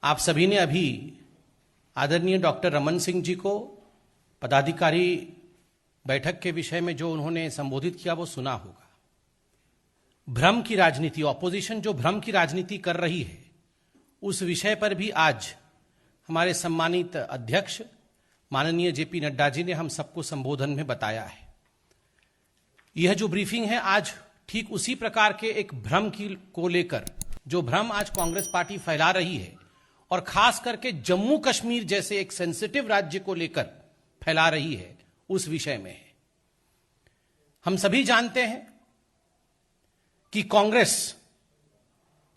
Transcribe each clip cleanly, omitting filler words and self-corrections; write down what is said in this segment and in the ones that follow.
आप सभी ने अभी आदरणीय डॉक्टर रमन सिंह जी को पदाधिकारी बैठक के विषय में जो उन्होंने संबोधित किया वो सुना होगा। भ्रम की राजनीति, ऑपोजिशन जो भ्रम की राजनीति कर रही है, उस विषय पर भी आज हमारे सम्मानित अध्यक्ष माननीय जेपी नड्डा जी ने हम सबको संबोधन में बताया है। यह जो ब्रीफिंग है आज ठीक उसी प्रकार के एक भ्रम को लेकर, जो भ्रम आज कांग्रेस पार्टी फैला रही है और खास करके जम्मू कश्मीर जैसे एक सेंसिटिव राज्य को लेकर फैला रही है, उस विषय में है। हम सभी जानते हैं कि कांग्रेस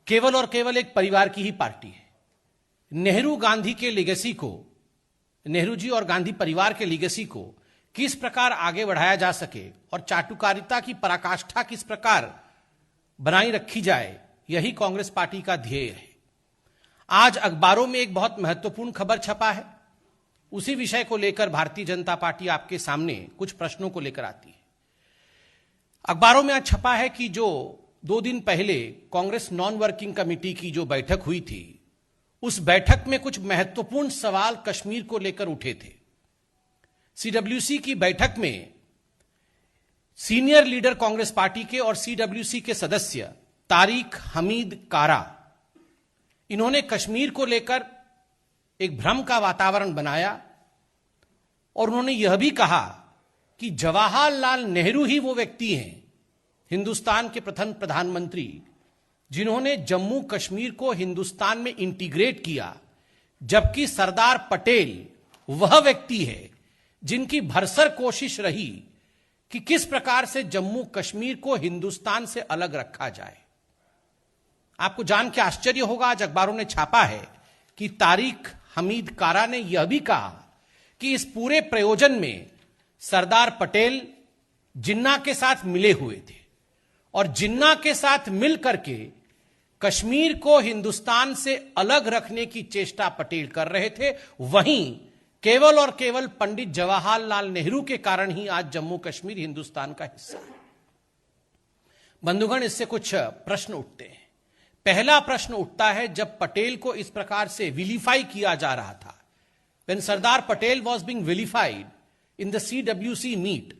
केवल और केवल एक परिवार की ही पार्टी है। नेहरू गांधी के लेगेसी को, नेहरू जी और गांधी परिवार के लेगेसी को किस प्रकार आगे बढ़ाया जा सके और चाटुकारिता की पराकाष्ठा किस प्रकार बनाई रखी जाए, यही कांग्रेस पार्टी का ध्येय है। आज अखबारों में एक बहुत महत्वपूर्ण खबर छपा है, उसी विषय को लेकर भारतीय जनता पार्टी आपके सामने कुछ प्रश्नों को लेकर आती है। अखबारों में आज छपा है कि जो 2 दिन पहले कांग्रेस नॉन वर्किंग कमेटी की जो बैठक हुई थी, उस बैठक में कुछ महत्वपूर्ण सवाल कश्मीर को लेकर उठे थे। सीडब्ल्यूसी की बैठक में सीनियर लीडर कांग्रेस पार्टी के और सीडब्ल्यूसी के सदस्य तारिक हमीद कारा, इन्होंने कश्मीर को लेकर एक भ्रम का वातावरण बनाया और उन्होंने यह भी कहा कि जवाहरलाल नेहरू ही वो व्यक्ति हैं, हिंदुस्तान के प्रथम प्रधानमंत्री, जिन्होंने जम्मू कश्मीर को हिंदुस्तान में इंटीग्रेट किया, जबकि सरदार पटेल वह व्यक्ति है जिनकी भरसक कोशिश रही कि किस प्रकार से जम्मू कश्मीर को हिंदुस्तान से अलग रखा जाए। आपको जान के आश्चर्य होगा, आज अखबारों ने छापा है कि तारिक हमीद कारा ने यह भी कहा कि इस पूरे प्रयोजन में सरदार पटेल जिन्ना के साथ मिले हुए थे और जिन्ना के साथ मिल करके कश्मीर को हिंदुस्तान से अलग रखने की चेष्टा पटेल कर रहे थे। वहीं केवल और केवल पंडित जवाहरलाल नेहरू के कारण ही आज जम्मू कश्मीर हिंदुस्तान का हिस्सा है। बंधुगण, इससे कुछ प्रश्न उठते हैं। पहला प्रश्न उठता है, जब पटेल को इस प्रकार से विलीफाई किया जा रहा था, when Sardar Patel was being vilified in the CWC meet,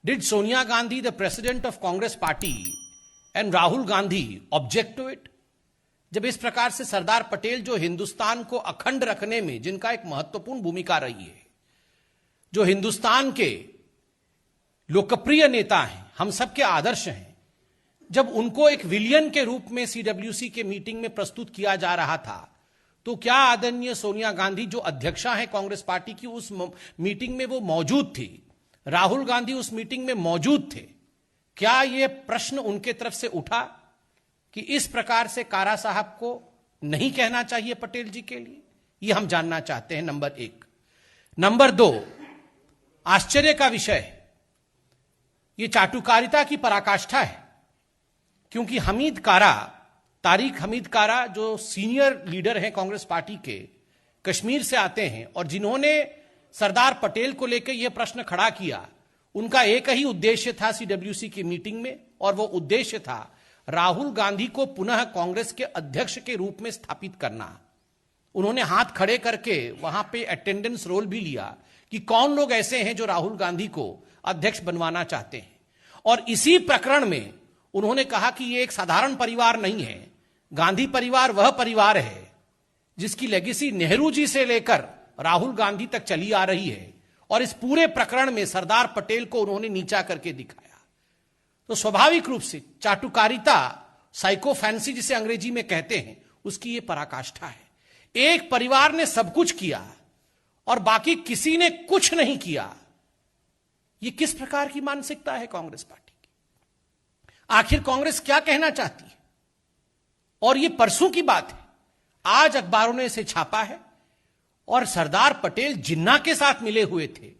did Sonia Gandhi, the president of Congress party, and Rahul Gandhi object to it? जब इस प्रकार से सरदार पटेल, जो हिंदुस्तान को अखंड रखने में जिनका एक महत्वपूर्ण भूमिका रही है, जो हिंदुस्तान के लोकप्रिय नेता हैं, हम सबके आदर्श हैं, जब उनको एक विलियन के रूप में सीडब्ल्यूसी के मीटिंग में प्रस्तुत किया जा रहा था, तो क्या आदरणीय सोनिया गांधी, जो अध्यक्षा है कांग्रेस पार्टी की, उस मीटिंग में वो मौजूद थी? राहुल गांधी उस मीटिंग में मौजूद थे? क्या यह प्रश्न उनके तरफ से उठा कि इस प्रकार से कारा साहब को नहीं कहना चाहिए पटेल जी के लिए? यह हम जानना चाहते हैं, नंबर 1। नंबर 2, आश्चर्य का विषय, यह चाटुकारिता की पराकाष्ठा है, क्योंकि तारिक हमीद कारा जो सीनियर लीडर हैं कांग्रेस पार्टी के, कश्मीर से आते हैं और जिन्होंने सरदार पटेल को लेकर यह प्रश्न खड़ा किया, उनका एक ही उद्देश्य था सीडब्ल्यूसी की मीटिंग में, और वो उद्देश्य था राहुल गांधी को पुनः कांग्रेस के अध्यक्ष के रूप में स्थापित करना। उन्होंने हाथ खड़े करके वहां पे अटेंडेंस रोल भी लिया कि कौन लोग ऐसे हैं जो राहुल गांधी को अध्यक्ष बनवाना चाहते हैं। और इसी प्रकरण में उन्होंने कहा कि यह एक साधारण परिवार नहीं है, गांधी परिवार वह परिवार है जिसकी लेगेसी नेहरू जी से लेकर राहुल गांधी तक चली आ रही है, और इस पूरे प्रकरण में सरदार पटेल को उन्होंने नीचा करके दिखाया। तो स्वाभाविक रूप से चाटुकारिता, साइको फैंसी जिसे अंग्रेजी में कहते हैं, उसकी यह पराकाष्ठा है। एक परिवार ने सब कुछ किया और बाकी किसी ने कुछ नहीं किया। यह किस प्रकार की मानसिकता है कांग्रेस पार्टी की? आखिर कांग्रेस क्या कहना चाहती है? और यह परसों की बात है, आज अखबारों ने इसे छापा है और सरदार पटेल जिन्ना के साथ मिले हुए थे।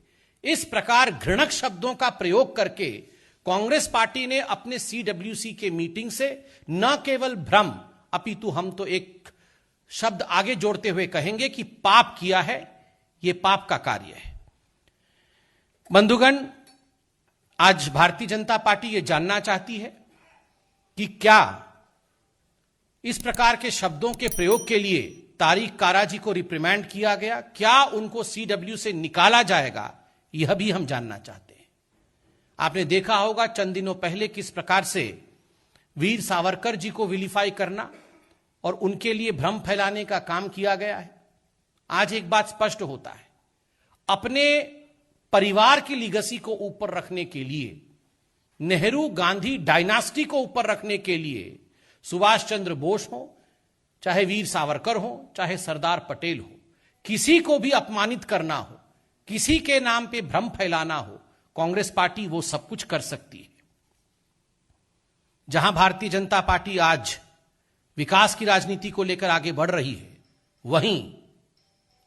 इस प्रकार घृणक शब्दों का प्रयोग करके कांग्रेस पार्टी ने अपने सीडब्ल्यूसी के मीटिंग से न केवल भ्रम, अपितु हम तो एक शब्द आगे जोड़ते हुए कहेंगे कि पाप किया है। यह पाप का कार्य है। बंधुगण, आज भारतीय जनता पार्टी यह जानना चाहती है कि क्या इस प्रकार के शब्दों के प्रयोग के लिए तारिक कारा जी को रिप्रिमेंड किया गया, क्या उनको सीडब्ल्यू से निकाला जाएगा, यह भी हम जानना चाहते हैं। आपने देखा होगा चंद दिनों पहले किस प्रकार से वीर सावरकर जी को विलीफाई करना और उनके लिए भ्रम फैलाने का काम किया गया है। आज एक बात स्पष्ट होता है, अपने परिवार की लीगेसी को ऊपर रखने के लिए, नेहरू गांधी डायनास्टी को ऊपर रखने के लिए सुभाष चंद्र बोस हो, चाहे वीर सावरकर हो, चाहे सरदार पटेल हो, किसी को भी अपमानित करना हो, किसी के नाम पे भ्रम फैलाना हो, कांग्रेस पार्टी वो सब कुछ कर सकती है। जहां भारतीय जनता पार्टी आज विकास की राजनीति को लेकर आगे बढ़ रही है, वहीं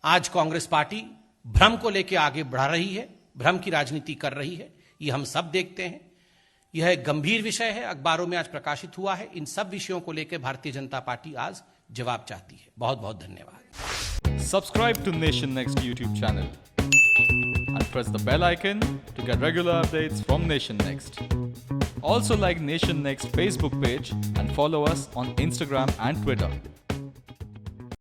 आज कांग्रेस पार्टी भ्रम को लेकर आगे बढ़ा रही है, भ्रम की राजनीति कर रही है। ये हम सब देखते हैं। यह एक गंभीर विषय है, अखबारों में आज प्रकाशित हुआ है। इन सब विषयों को लेकर भारतीय जनता पार्टी आज जवाब चाहती है। बहुत बहुत धन्यवाद। Subscribe to Nation Next YouTube channel and press the bell icon to get regular updates from Nation Next. Also like Nation Next Facebook page and follow us on Instagram and Twitter.